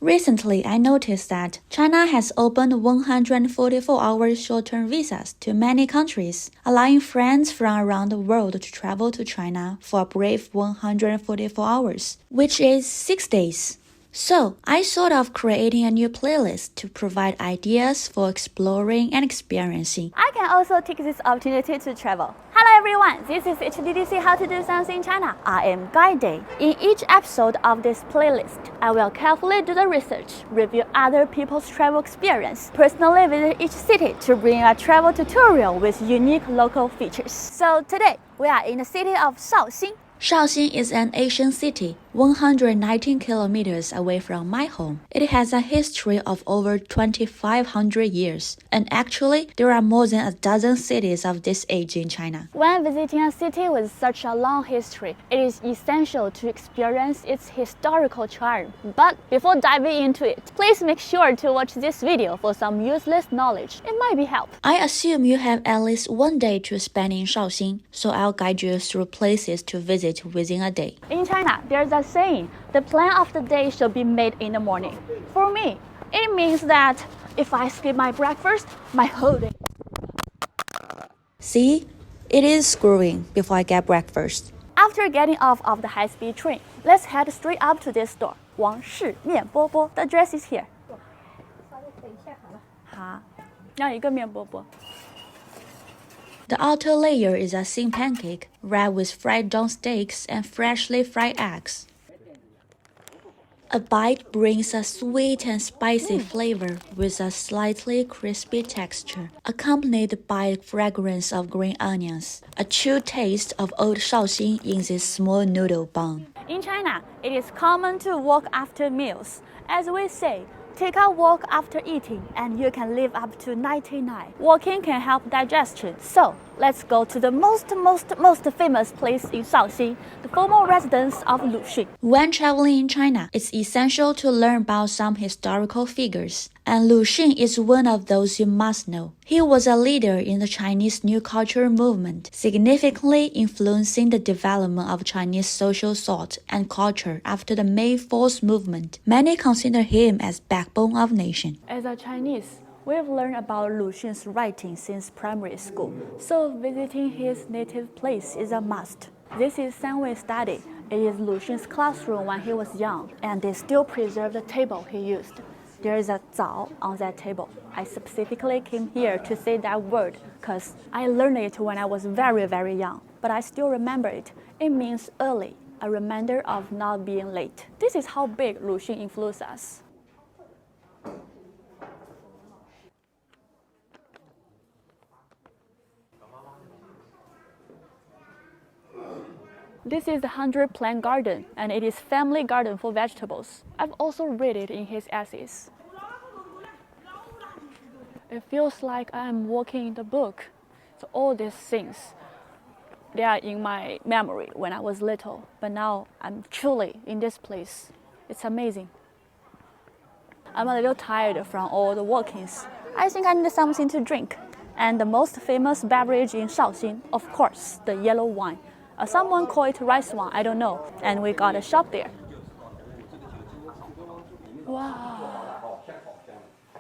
Recently, I noticed that China has opened 144-hour short-term visas to many countries, allowing friends from around the world to travel to China for a brief 144 hours, which is 6 days. So, I thought of creating a new playlist to provide ideas for exploring and experiencing. I can also take this opportunity to travel. Hello everyone, this is HDDC How to Do Something in China. I am Guy Day. In each episode of this playlist, I will carefully do the research, review other people's travel experience, personally visit each city to bring a travel tutorial with unique local features. So today, we are in the city of Shaoxing. Shaoxing is an ancient city, 119 kilometers away from my home. It has a history of over 2,500 years, and actually, there are more than a dozen cities of this age in China. When visiting a city with such a long history, it is essential to experience its historical charm. But before diving into it, please make sure to watch this video for some useless knowledge. It might be helpful. I assume you have at least one day to spend in Shaoxing, so I'll guide you through places to visit within a day. In China, there's a saying, the plan of the day should be made in the morning. For me, it means that if I skip my breakfast, my whole day. See? It is screwing before I get breakfast. After getting off of the high-speed train, let's head straight up to this store. 王氏面bobo. The address is here. 好，要一个面波波。 The outer layer is a thin pancake, wrapped with fried dawn steaks and freshly fried eggs. A bite brings a sweet and spicy flavor with a slightly crispy texture, accompanied by the fragrance of green onions. A true taste of old Shaoxing in this small noodle bun. In China, it is common to walk after meals. As we say, take a walk after eating and you can live up to 99. Walking can help digestion. So, let's go to the most famous place in Shaoxing, the former residence of Luxun. When traveling in China, it's essential to learn about some historical figures, and Luxun is one of those you must know. He was a leader in the Chinese New Culture movement, significantly influencing the development of Chinese social thought and culture after the May 4th movement. Many consider him as backbone of nation. As a Chinese, we've learned about Luxun's writing since primary school, so visiting his native place is a must. This is Sanwei study. It is Luxun's classroom when he was young, and they still preserve the table he used. There is a zao on that table. I specifically came here to say that word because I learned it when I was very young, but I still remember it. It means early, a reminder of not being late. This is how big Luxun influenced us. This is the 100-plant garden, and it is family garden for vegetables. I've also read it in his essays. It feels like I'm walking in the book. So all these things, they are in my memory when I was little, but now I'm truly in this place. It's amazing. I'm a little tired from all the walkings. I think I need something to drink. And the most famous beverage in Shaoxing, of course, the yellow wine. Someone call it rice wine, I don't know. And we got a shop there. Wow.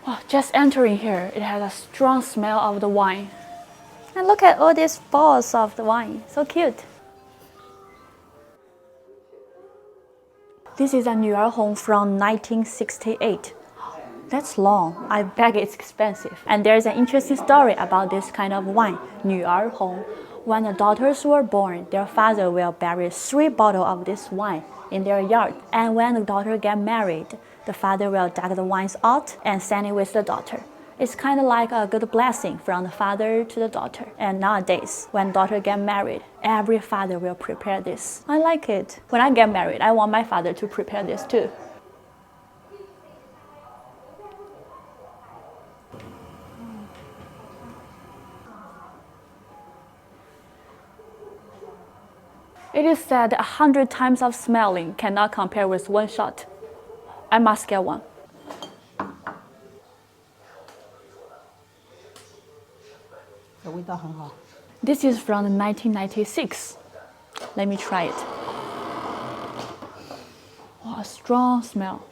Oh, just entering here, it has a strong smell of the wine. And look at all these balls of the wine, so cute. This is a Nuerhong from 1968. That's long. I bet it's expensive. And there's an interesting story about this kind of wine, Nuerhong. When the daughters were born, their father will bury 3 bottles of this wine in their yard. And when the daughter get married, the father will dig the wines out and send it with the daughter. It's kind of like a good blessing from the father to the daughter. And nowadays, when daughter get married, every father will prepare this. I like it. When I get married, I want my father to prepare this too. It is said 100 times of smelling cannot compare with one shot. I must get one. This is from 1996. Let me try it. Oh, a strong smell.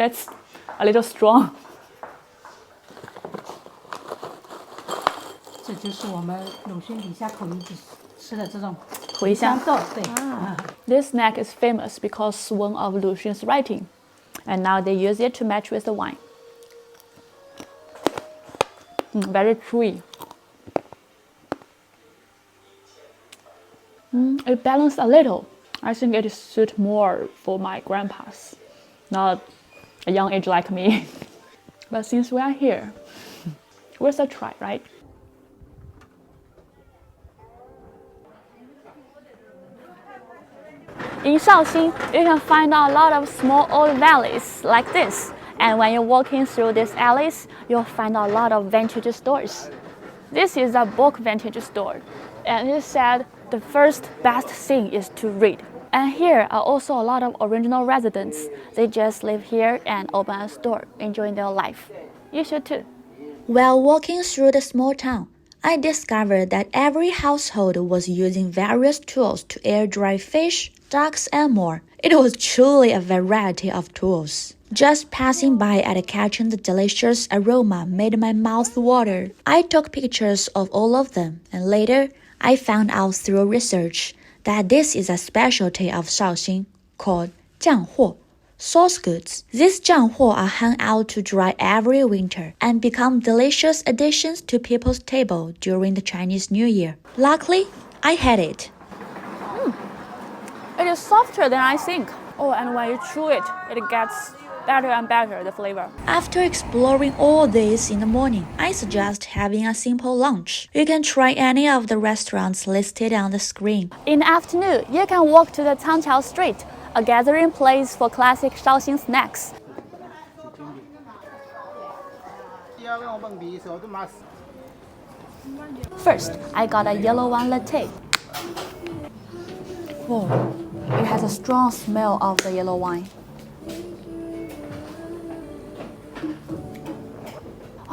That's a little strong. 这就是我们鲁迅笔下口译吃的这种茴香豆，对。This snack is famous because one of Lu Xun's writing, and now they use it to match with the wine. Very chewy. It balanced a little. I think it suits more for my grandpas, not a young age like me. But since we are here, worth a try, right? In Shaoxing, you can find a lot of small old valleys like this. And when you're walking through these alleys, you'll find a lot of vintage stores. This is a book vintage store. And it said the first best thing is to read. And here are also a lot of original residents. They just live here and open a store, enjoying their life. You should too. While walking through the small town, I discovered that every household was using various tools to air dry fish, ducks, and more. It was truly a variety of tools. Just passing by and catching the delicious aroma made my mouth water. I took pictures of all of them, and later I found out through research that this is a specialty of Shaoxing called 酱货, sauce goods. These 酱货 are hung out to dry every winter and become delicious additions to people's table during the Chinese New Year. Luckily, I had it. It is softer than I think. Oh, and when you chew it, it gets better and better, the flavor. After exploring all this in the morning, I suggest having a simple lunch. You can try any of the restaurants listed on the screen. In the afternoon, you can walk to the Tangqiao Street, a gathering place for classic Shaoxing snacks. First, I got a yellow wine latte. Whoa, it has a strong smell of the yellow wine.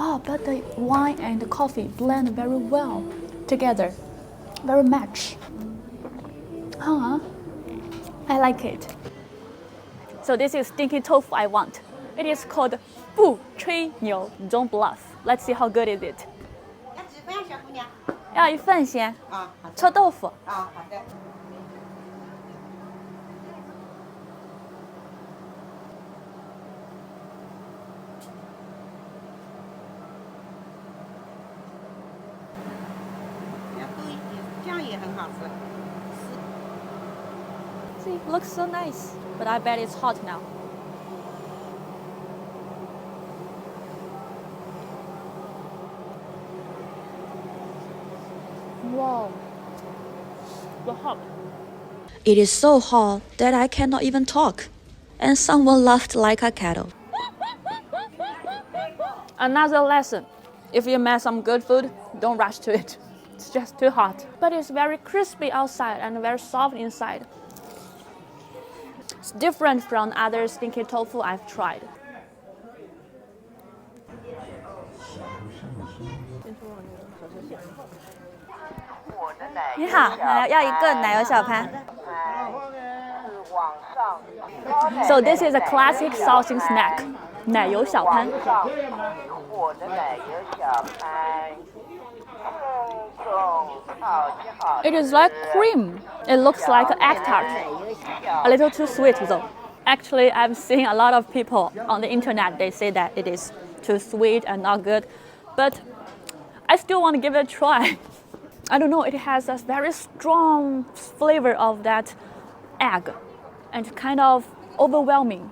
Oh, but the wine and the coffee blend very well together. Very match. I like it. So this is stinky tofu I want. It is called 不吹牛 Don't bluff. Let's see how good is it. 要一份先。臭豆腐。好的。这样也很好吃。See, looks so nice, but I bet it's hot now. Wow, so hot. It is so hot that I cannot even talk. And someone laughed like a kettle. Another lesson. If you make some good food, don't rush to it. It's just too hot. But it's very crispy outside and very soft inside. It's different from other stinky tofu I've tried. 你好，要一个奶油小盘。 So this is a classic Shaoxing snack, 奶油小盘. It is like cream. It looks like an egg tart. A little too sweet though. Actually, I've seen a lot of people on the internet, they say that it is too sweet and not good. But I still want to give it a try. I don't know, it has a very strong flavor of that egg and kind of overwhelming.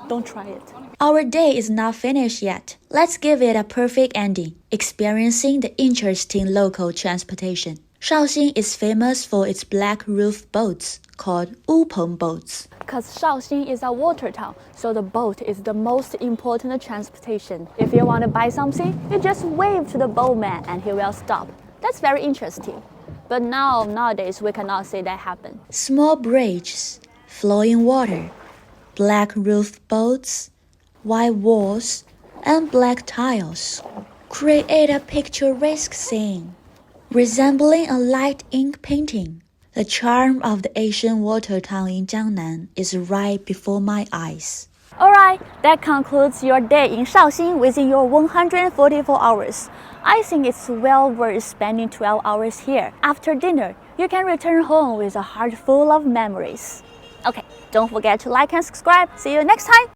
Don't try it. Our day is not finished yet. Let's give it a perfect ending, experiencing the interesting local transportation. Shaoxing is famous for its black roof boats, called wupeng boats. Because Shaoxing is a water town, so the boat is the most important transportation. If you want to buy something, you just wave to the boatman and he will stop. That's very interesting. But nowadays, we cannot say that happen. Small bridges, flowing water, black roof boats, white walls, and black tiles create a picturesque scene, resembling a light ink painting. The charm of the Asian water town in Jiangnan is right before my eyes. Alright, that concludes your day in Shaoxing within your 144 hours. I think it's well worth spending 12 hours here. After dinner, you can return home with a heart full of memories. Okay, don't forget to like and subscribe. See you next time!